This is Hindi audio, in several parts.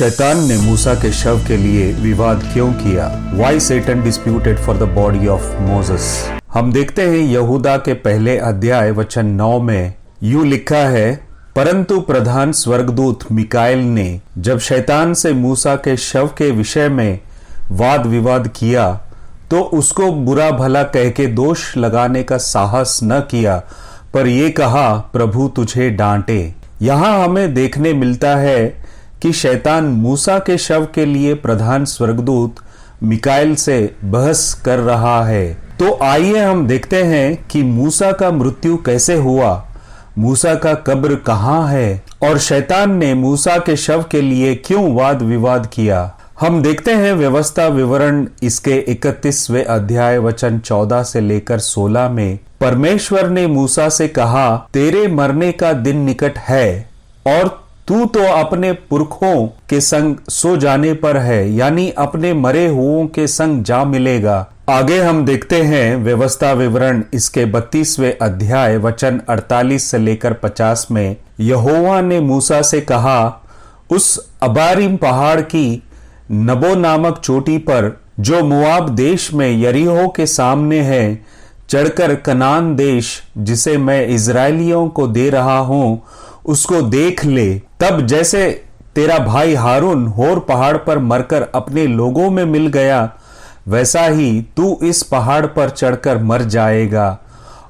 शैतान ने मूसा के शव के लिए विवाद क्यों किया? Why Satan disputed for the body of Moses? हम देखते हैं यहूदा के पहले अध्याय वचन 9 में यूं लिखा है, परंतु प्रधान स्वर्गदूत मिकाएल ने जब शैतान से मूसा के शव के विषय में वाद विवाद किया तो उसको बुरा भला कह के दोष लगाने का साहस न किया, पर यह कहा, प्रभु तुझे डांटे। यहां हमें देखने मिलता है कि शैतान मूसा के शव के लिए प्रधान स्वर्गदूत मिकाएल से बहस कर रहा है। तो आइए हम देखते हैं कि मूसा का मृत्यु कैसे हुआ, मूसा का कब्र कहाँ है और शैतान ने मूसा के शव के लिए क्यों वाद विवाद किया। हम देखते हैं व्यवस्था विवरण इसके 31वें अध्याय वचन 14 से लेकर 16 में परमेश्वर ने मूसा से कहा, तेरे मरने का दिन निकट है और तू तो अपने पुरखों के संग सो जाने पर है, यानी अपने मरे हुओं के संग जा मिलेगा। आगे हम देखते हैं व्यवस्था विवरण इसके 32वें अध्याय वचन 48 से लेकर 50 में यहोवा ने मूसा से कहा, उस अबारीम पहाड़ की नबो नामक चोटी पर जो मोआब देश में यरीहो के सामने है, चढ़कर कनान देश जिसे मैं इजराइलियों को दे रहा हूं उसको देख ले। तब जैसे तेरा भाई हारून होर पहाड़ पर मरकर अपने लोगों में मिल गया, वैसा ही तू इस पहाड़ पर चढ़कर मर जाएगा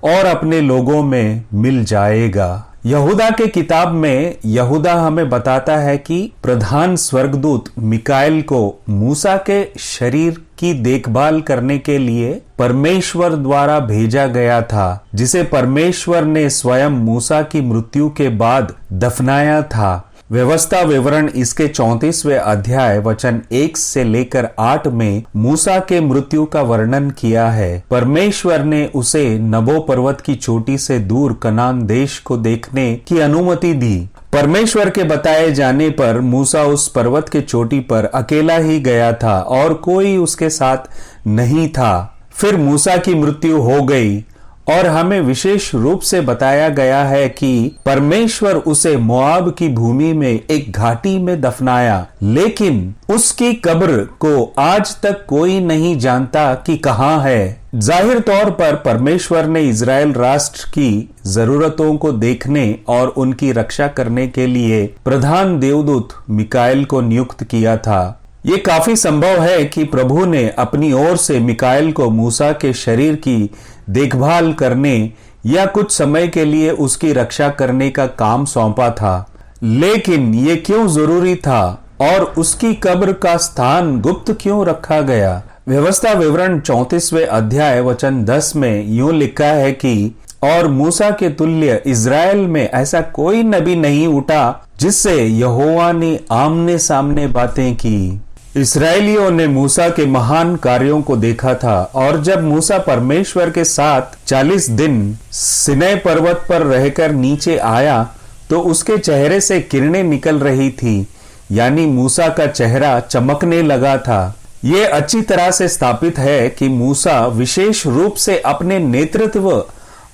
और अपने लोगों में मिल जाएगा। यहूदा के किताब में यहूदा हमें बताता है कि प्रधान स्वर्गदूत मिकाएल को मूसा के शरीर की देखभाल करने के लिए परमेश्वर द्वारा भेजा गया था, जिसे परमेश्वर ने स्वयं मूसा की मृत्यु के बाद दफनाया था। व्यवस्था विवरण इसके 34वें अध्याय वचन 1 से लेकर 8 में मूसा के मृत्यु का वर्णन किया है। परमेश्वर ने उसे नबो पर्वत की चोटी से दूर कनान देश को देखने की अनुमति दी। परमेश्वर के बताए जाने पर मूसा उस पर्वत के चोटी पर अकेला ही गया था और कोई उसके साथ नहीं था। फिर मूसा की मृत्यु हो गई और हमें विशेष रूप से बताया गया है कि परमेश्वर उसे मोआब की भूमि में एक घाटी में दफनाया, लेकिन उसकी कब्र को आज तक कोई नहीं जानता कि कहाँ है। जाहिर तौर पर परमेश्वर ने इजराइल राष्ट्र की जरूरतों को देखने और उनकी रक्षा करने के लिए प्रधान देवदूत मिकाएल को नियुक्त किया था। ये काफी संभव है कि प्रभु ने अपनी ओर से मिकाएल को मूसा के शरीर की देखभाल करने या कुछ समय के लिए उसकी रक्षा करने का काम सौंपा था, लेकिन ये क्यों जरूरी था और उसकी कब्र का स्थान गुप्त क्यों रखा गया? व्यवस्था विवरण 34वें अध्याय वचन 10 में यूं लिखा है कि और मूसा के तुल्य इज़राइल में ऐसा कोई नबी नहीं उठा जिससे यहोवा ने आमने सामने बातें की। इस्राएलियों ने मूसा के महान कार्यों को देखा था और जब मूसा परमेश्वर के साथ 40 दिन सिनै पर्वत पर रहकर नीचे आया तो उसके चेहरे से किरणें निकल रही थी, यानी मूसा का चेहरा चमकने लगा था। ये अच्छी तरह से स्थापित है कि मूसा विशेष रूप से अपने नेतृत्व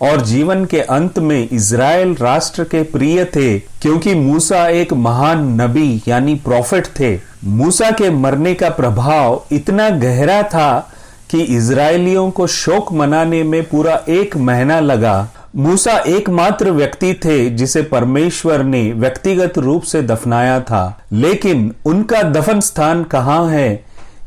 और जीवन के अंत में इज़राइल राष्ट्र के प्रिय थे, क्योंकि मूसा एक महान नबी यानी प्रोफेट थे। मूसा के मरने का प्रभाव इतना गहरा था कि इज़राइलियों को शोक मनाने में पूरा 1 महीना लगा। मूसा एकमात्र व्यक्ति थे जिसे परमेश्वर ने व्यक्तिगत रूप से दफनाया था, लेकिन उनका दफन स्थान कहाँ है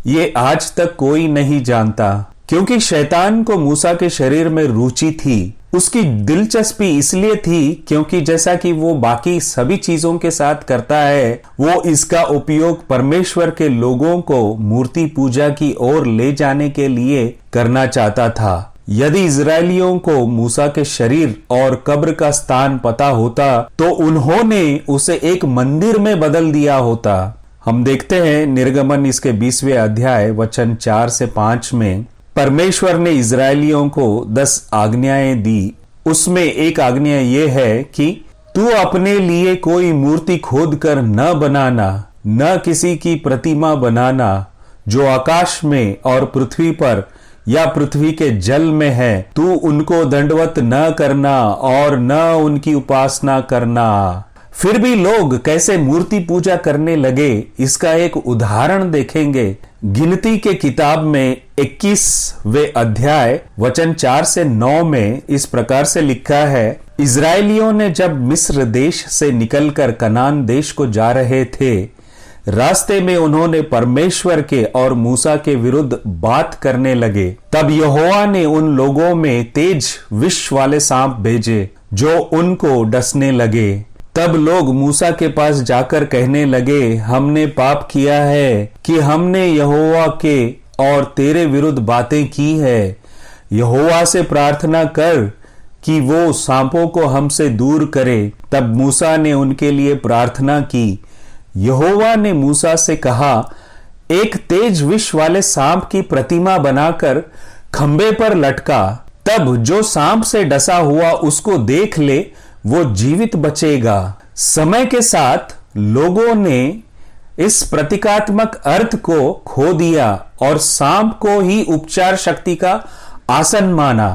ये आज तक कोई नहीं जानता, क्योंकि शैतान को मूसा के शरीर में रुचि थी। उसकी दिलचस्पी इसलिए थी क्योंकि जैसा कि वो बाकी सभी चीजों के साथ करता है, वो इसका उपयोग परमेश्वर के लोगों को मूर्ति पूजा की ओर ले जाने के लिए करना चाहता था। यदि इजरायलियों को मूसा के शरीर और कब्र का स्थान पता होता तो उन्होंने उसे एक मंदिर में बदल दिया होता। हम देखते हैं निर्गमन इसके 20वें अध्याय वचन 4 से 5 में परमेश्वर ने इजरायलियों को 10 आज्ञाएं दी। उसमें एक आज्ञा ये है कि तू अपने लिए कोई मूर्ति खोद कर न बनाना, न किसी की प्रतिमा बनाना जो आकाश में और पृथ्वी पर या पृथ्वी के जल में है। तू उनको दंडवत न करना और न उनकी उपासना करना। फिर भी लोग कैसे मूर्ति पूजा करने लगे, इसका एक उदाहरण देखेंगे। गिनती के किताब में 21वें अध्याय वचन 4 से 9 में इस प्रकार से लिखा है, इजरायलियों ने जब मिस्र देश से निकलकर कनान देश को जा रहे थे, रास्ते में उन्होंने परमेश्वर के और मूसा के विरुद्ध बात करने लगे। तब यहोवा ने उन लोगों में तेज विष वाले सांप भेजे जो उनको डसने लगे। तब लोग मूसा के पास जाकर कहने लगे, हमने पाप किया है कि हमने यहोवा के और तेरे विरुद्ध बातें की है। यहोवा से प्रार्थना कर कि वो सांपों को हमसे दूर करे। तब मूसा ने उनके लिए प्रार्थना की। यहोवा ने मूसा से कहा, एक तेज विष वाले सांप की प्रतिमा बनाकर खंबे पर लटका। तब जो सांप से डसा हुआ उसको देख ले, वो जीवित बचेगा। समय के साथ लोगों ने इस प्रतीकात्मक अर्थ को खो दिया और सांप को ही उपचार शक्ति का आसन माना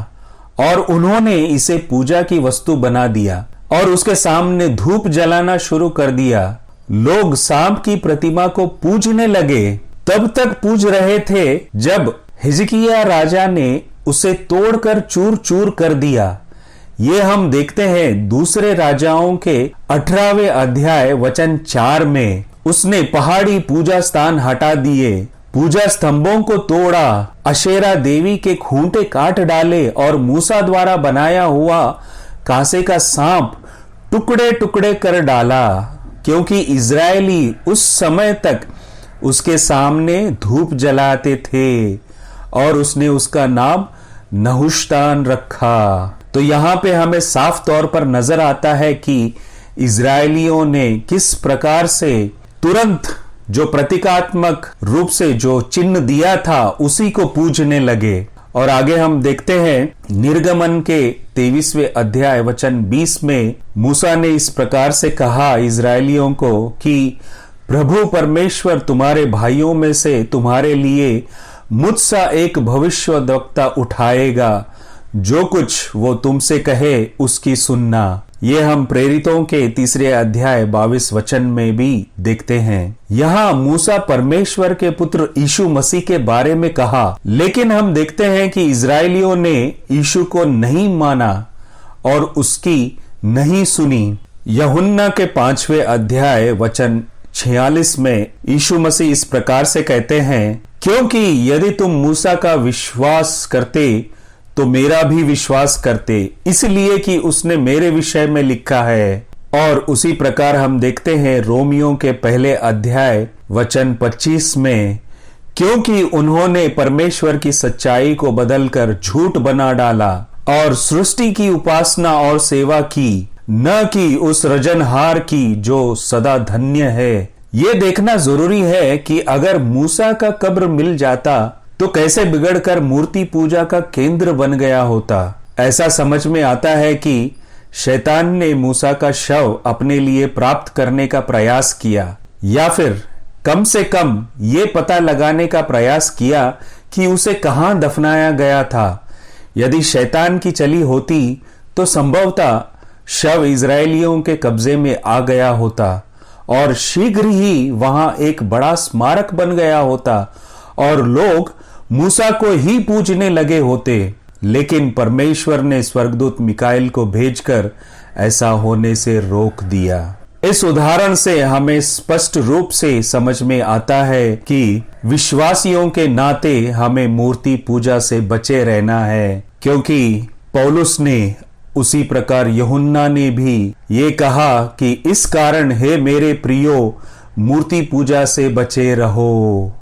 और उन्होंने इसे पूजा की वस्तु बना दिया और उसके सामने धूप जलाना शुरू कर दिया। लोग सांप की प्रतिमा को पूजने लगे। तब तक पूज रहे थे जब हिजकिय्याह राजा ने उसे तोड़कर चूर चूर कर दिया। ये हम देखते हैं दूसरे राजाओं के 18वें अध्याय वचन 4 में। उसने पहाड़ी पूजा स्थान हटा दिए, पूजा स्तंभों को तोड़ा, अशेरा देवी के खूंटे काट डाले और मूसा द्वारा बनाया हुआ कांसे का सांप टुकड़े टुकड़े कर डाला, क्योंकि इजरायली उस समय तक उसके सामने धूप जलाते थे और उसने उसका नाम नहुश्तान रखा। तो यहां पे हमें साफ तौर पर नजर आता है कि इजरायलियों ने किस प्रकार से तुरंत जो प्रतीकात्मक रूप से जो चिन्ह दिया था उसी को पूजने लगे। और आगे हम देखते हैं निर्गमन के 23वें अध्याय वचन 20 में मूसा ने इस प्रकार से कहा इजरायलियों को कि प्रभु परमेश्वर तुम्हारे भाइयों में से तुम्हारे लिए मुझसा एक भविष्यद्वक्ता उठाएगा, जो कुछ वो तुमसे कहे उसकी सुनना। ये हम प्रेरितों के 3 अध्याय 22 वचन में भी देखते हैं। यहाँ मूसा परमेश्वर के पुत्र यीशु मसीह के बारे में कहा, लेकिन हम देखते हैं कि इजरायलियों ने यीशु को नहीं माना और उसकी नहीं सुनी। यूहन्ना के 5वें अध्याय वचन 46 में यीशु मसीह इस प्रकार से कहते हैं, क्योंकि यदि तुम मूसा का विश्वास करते तो मेरा भी विश्वास करते, इसलिए कि उसने मेरे विषय में लिखा है। और उसी प्रकार हम देखते हैं रोमियों के 1 अध्याय वचन 25 में, क्योंकि उन्होंने परमेश्वर की सच्चाई को बदलकर झूठ बना डाला और सृष्टि की उपासना और सेवा की, न कि उस रजनहार की जो सदा धन्य है। ये देखना जरूरी है कि अगर मूसा का कब्र मिल जाता तो कैसे बिगड़कर मूर्ति पूजा का केंद्र बन गया होता। ऐसा समझ में आता है कि शैतान ने मूसा का शव अपने लिए प्राप्त करने का प्रयास किया, या फिर कम से कम ये पता लगाने का प्रयास किया कि उसे कहां दफनाया गया था। यदि शैतान की चली होती तो संभवतः शव इजरायलियों के कब्जे में आ गया होता और शीघ्र ही वहां एक बड़ा स्मारक बन गया होता और लोग मूसा को ही पूजने लगे होते। लेकिन परमेश्वर ने स्वर्गदूत मिकाएल को भेजकर ऐसा होने से रोक दिया। इस उदाहरण से हमें स्पष्ट रूप से समझ में आता है कि विश्वासियों के नाते हमें मूर्ति पूजा से बचे रहना है, क्योंकि पौलुस ने उसी प्रकार यूहन्ना ने भी ये कहा कि इस कारण हे मेरे प्रियो मूर्ति पूजा से बचे रहो।